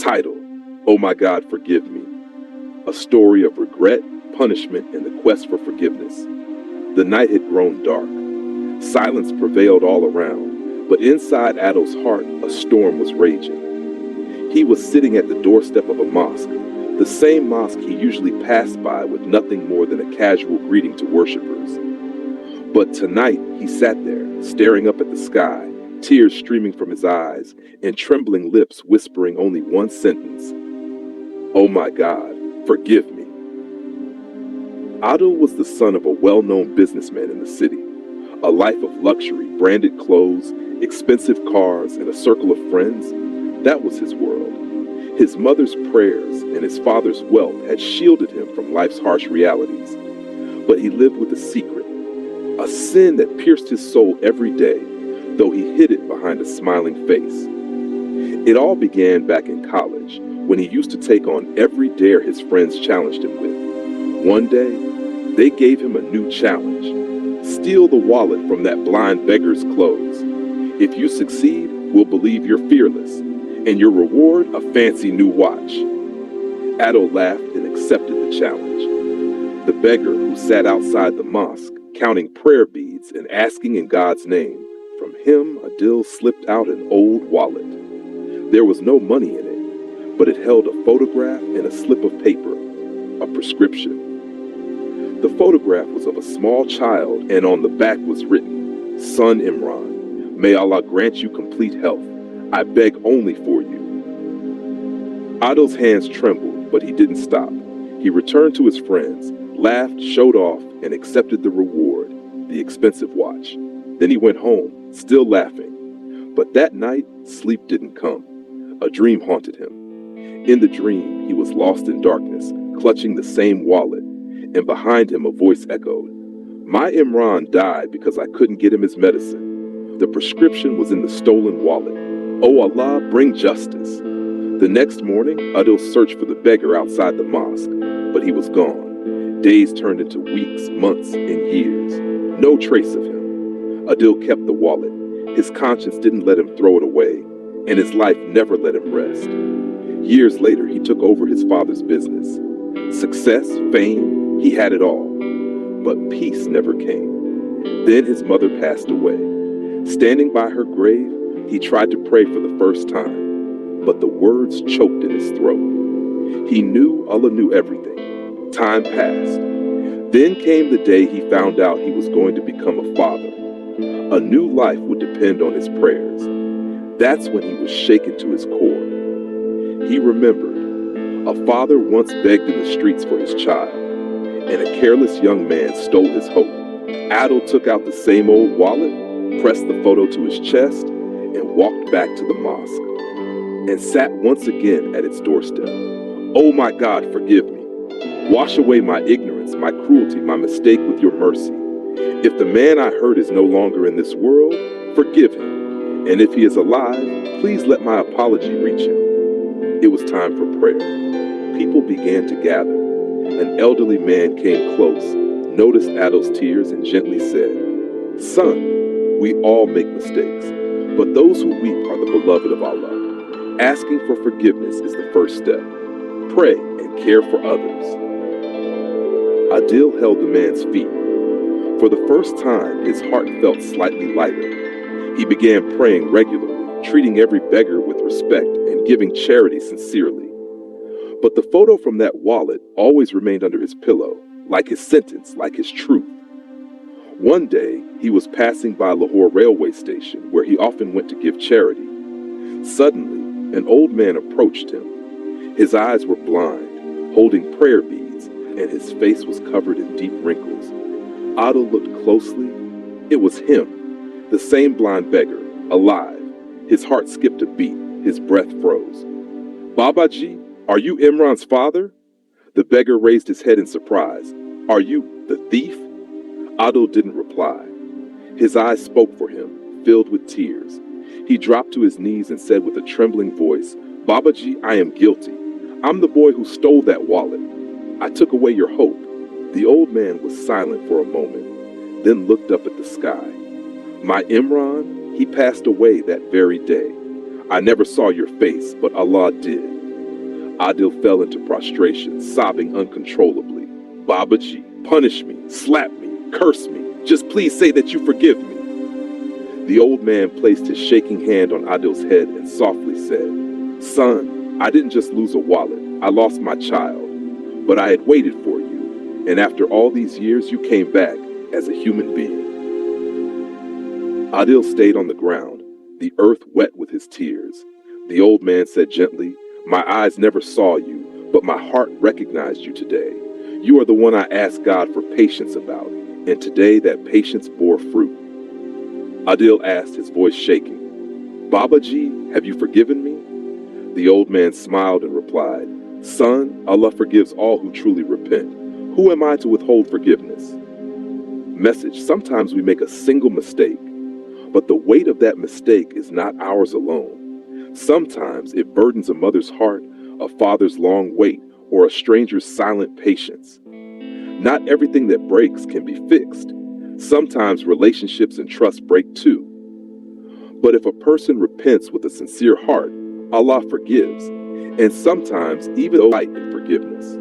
Title: Oh My God, Forgive Me. A story of regret, punishment, and the quest for forgiveness. The night had grown dark. Silence prevailed all around, but inside Adil's heart, a storm was raging. He was sitting at the doorstep of a mosque, the same mosque he usually passed by with nothing more than a casual greeting to worshippers. But tonight, he sat there, staring up at the sky, tears streaming from his eyes, and trembling lips whispering only one sentence: Oh my God, forgive me. Adil was the son of a well-known businessman in the city. A life of luxury, branded clothes, expensive cars, and a circle of friends, that was his world. His mother's prayers and his father's wealth had shielded him from life's harsh realities. But he lived with a secret, a sin that pierced his soul every day, though he hid it behind a smiling face. It all began back in college, when he used to take on every dare his friends challenged him with. One day, they gave him a new challenge: steal the wallet from that blind beggar's clothes. If you succeed, we'll believe you're fearless, and your reward, a fancy new watch. Adil laughed and accepted the challenge. The beggar, who sat outside the mosque, counting prayer beads and asking in God's name, from him, Adil slipped out an old wallet. There was no money in it, but it held a photograph and a slip of paper, a prescription. The photograph was of a small child, and on the back was written, Son Imran, may Allah grant you complete health. I beg only for you. Adil's hands trembled, but he didn't stop. He returned to his friends, laughed, showed off, and accepted the reward, the expensive watch. Then he went home, still laughing. But that night, sleep didn't come. A dream haunted him. In the dream, he was lost in darkness, clutching the same wallet, and behind him a voice echoed, My Imran died because I couldn't get him his medicine. The prescription was in the stolen wallet. Oh Allah, bring justice. The next morning, Adil searched for the beggar outside the mosque, but he was gone. Days turned into weeks, months, and years. No trace of him. Adil kept the wallet. His conscience didn't let him throw it away, and his life never let him rest. Years later, he took over his father's business. Success, fame, he had it all. But peace never came. Then his mother passed away. Standing by her grave, he tried to pray for the first time, but the words choked in his throat. He knew Allah knew everything. Time passed. Then came the day he found out he was going to become a father. A new life would depend on his prayers. That's when he was shaken to his core. He remembered, a father once begged in the streets for his child, and a careless young man stole his hope. Adil took out the same old wallet, pressed the photo to his chest, and walked back to the mosque, and sat once again at its doorstep. Oh my God, forgive me. Wash away my ignorance, my cruelty, my mistake with your mercy. If the man I hurt is no longer in this world, forgive him. And if he is alive, please let my apology reach him. It was time for prayer. People began to gather. An elderly man came close, noticed Adil's tears, and gently said, Son, we all make mistakes, but those who weep are the beloved of Allah. Asking for forgiveness is the first step. Pray and care for others. Adil held the man's feet. For the first time, his heart felt slightly lighter. He began praying regularly, treating every beggar with respect and giving charity sincerely. But the photo from that wallet always remained under his pillow, like his sentence, like his truth. One day, he was passing by Lahore railway station, where he often went to give charity. Suddenly, an old man approached him. His eyes were blind, holding prayer beads, and his face was covered in deep wrinkles. Adil looked closely. It was him, the same blind beggar, alive. His heart skipped a beat, his breath froze. Babaji, are you Imran's father? The beggar raised his head in surprise. Are you the thief? Adil didn't reply. His eyes spoke for him, filled with tears. He dropped to his knees and said with a trembling voice, Babaji, I am guilty. I'm the boy who stole that wallet. I took away your hope. The old man was silent for a moment, then looked up at the sky. My Imran, he passed away that very day. I never saw your face, but Allah did. Adil fell into prostration, sobbing uncontrollably. Baba Ji, punish me, slap me, curse me. Just please say that you forgive me. The old man placed his shaking hand on Adil's head and softly said, Son, I didn't just lose a wallet. I lost my child. But I had waited for you. And after all these years, you came back as a human being. Adil stayed on the ground, the earth wet with his tears. The old man said gently, My eyes never saw you, but my heart recognized you today. You are the one I asked God for patience about, and today that patience bore fruit. Adil asked, his voice shaking, Baba Ji, have you forgiven me? The old man smiled and replied, Son, Allah forgives all who truly repent. Who am I to withhold forgiveness? Message, sometimes we make a single mistake, but the weight of that mistake is not ours alone. Sometimes it burdens a mother's heart, a father's long wait, or a stranger's silent patience. Not everything that breaks can be fixed. Sometimes relationships and trust break too. But if a person repents with a sincere heart, Allah forgives, and sometimes even delight in forgiveness.